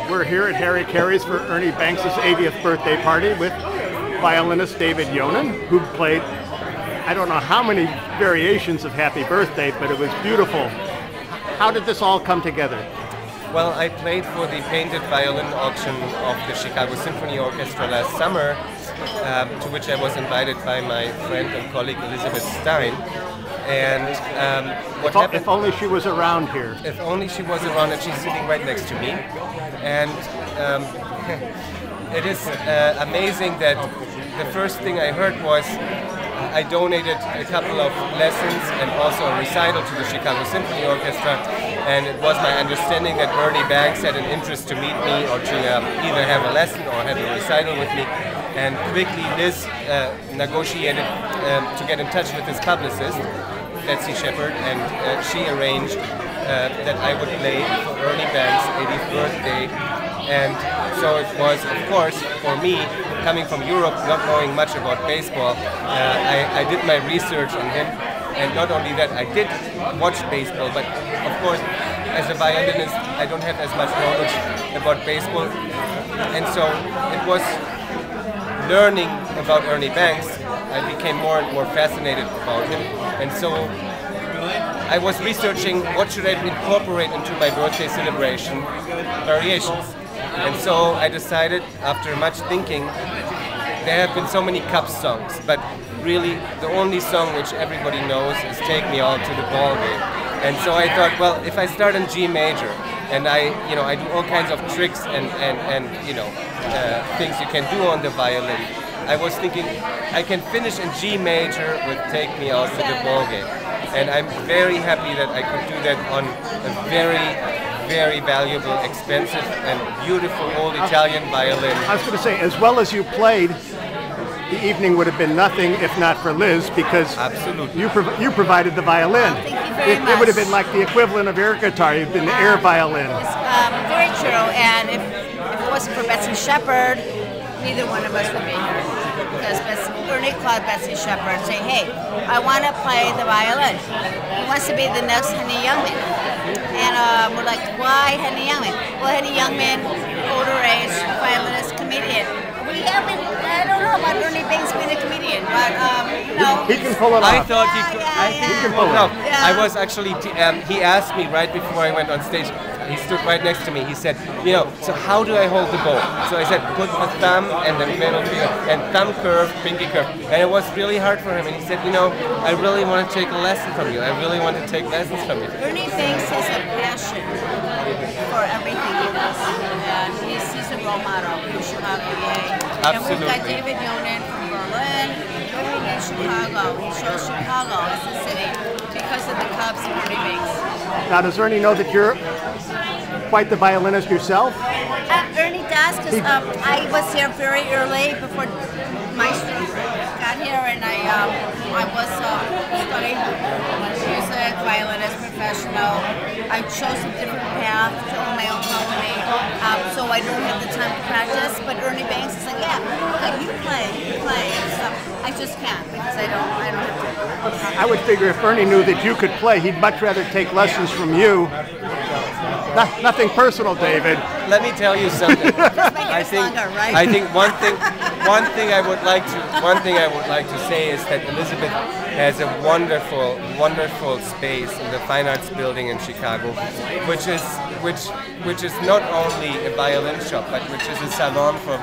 We're here at Harry Caray's for Ernie Banks' 80th birthday party with violinist David Yonan, who played, I don't know how many variations of Happy Birthday, but it was beautiful. How did this all come together? Well, I played for the painted violin auction of the Chicago Symphony Orchestra last summer, to which I was invited by my friend and colleague Elizabeth Stein. And what happened? If only she was around here. If only she was around, and she's sitting right next to me. And it is amazing that the first thing I heard was I donated a couple of lessons and also a recital to the Chicago Symphony Orchestra, and it was my understanding that Ernie Banks had an interest to meet me or to either have a lesson or have a recital with me. And quickly Liz negotiated to get in touch with his publicist, Betsy Shepard, and she arranged that I would play for Ernie Banks' 80th birthday. And so it was, of course, for me, coming from Europe, not knowing much about baseball, I did my research on him. And not only that, I did watch baseball, but of course, as a violinist, I don't have as much knowledge about baseball. And so it was learning about Ernie Banks, I became more and more fascinated about him. And so I was researching what should I incorporate into my birthday celebration variations. And so I decided, after much thinking, there have been so many Cubs songs, but really the only song which everybody knows is Take Me Out to the Ball Game. And so I thought, well, if I start in G major, and I do all kinds of tricks and things you can do on the violin, I was thinking I can finish in G major with Take Me Out to the Ball Game. And I'm very happy that I could do that on a very valuable, expensive, and beautiful old Italian violin. I was going to say, as well as you played, the evening would have been nothing if not for Liz, because absolutely you provided the violin. Thank you very much. It would have been like the equivalent of air guitar. You've been the air violin. Very true. And if it wasn't for Betsy Shepard, neither one of us would be here. Because Ernie called Betsy Shepard and say, "Hey, I want to play the violin. He wants to be the next Henny Youngman." And we're like, "Why Henny Youngman?" Well, Henny Youngman, older age, violinist, comedian. I don't know about Ernie Banks being a comedian, but he can pull it off. I thought he could. He can pull it off. Yeah. I was actually. He asked me right before I went on stage. He stood right next to me. He said, so how do I hold the bow? So I said, put the thumb and the middle finger, and thumb curve, pinky curve. And it was really hard for him. And he said, I really want to take a lesson from you. I really want to take lessons from you. Ernie Banks has a passion for everything he does. And he's a role model in Chicago, yay. Absolutely. And we've got David Yonan from Berlin, living in Chicago. He shows Chicago as a city because of the Cubs and Ernie Banks. Now, does Ernie know that you're quite the violinist yourself? Ernie does, because I was here very early before Maestro got here, and I was studying music, violinist, professional. I chose a different path to own my own company, so I don't have the time to practice. But Ernie Banks is like, yeah, okay, you play, and stuff. I just can't because I don't have to. I would figure if Ernie knew that you could play, he'd much rather take lessons from you. Nothing personal, David. Let me tell you something. I think one thing I would like to say is that Elizabeth has a wonderful space in the Fine Arts Building in Chicago, which is not only a violin shop, but which is a salon for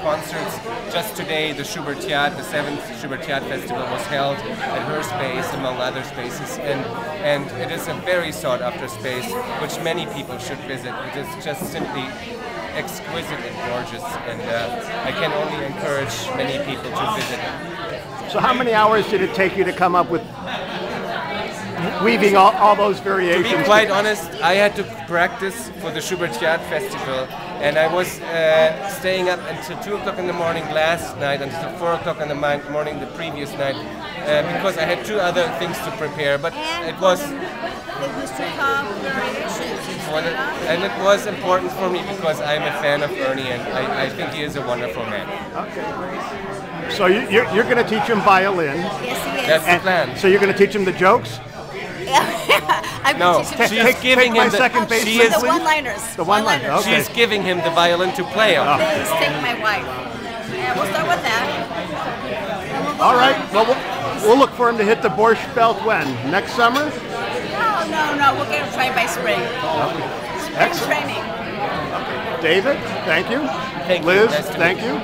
concerts. Just today, the Schubertiad, the 7th Schubertiad Festival was held at her space, among other spaces, and it is a very sought-after space, which many people should visit. It is just simply exquisite and gorgeous, and I can only encourage many people to visit it. So how many hours did it take you to come up with weaving all those variations? To be quite honest, I had to practice for the Schubertiad Festival, and I was staying up until 2 o'clock in the morning last night, until 4 o'clock in the morning the previous night, because I had 2 other things to prepare, but it was... And it was important for me because I'm a fan of Ernie, and I think he is a wonderful man. Okay. So you're going to teach him violin. Yes, he is. That's the plan. So you're going to teach him the jokes? I'm No, teaching she's giving my him second base, she please. is the one-liners. The one-liner, okay. she's giving him the violin to play on. Please take my wife. Yeah, we'll start with that. And we'll go All right. on. Well, we'll look for him to hit the Borscht Belt when? Next summer? No. We'll get him trained by spring. Excellent. Training. David, thank you. Thank you. Liz, Nice to thank meet you.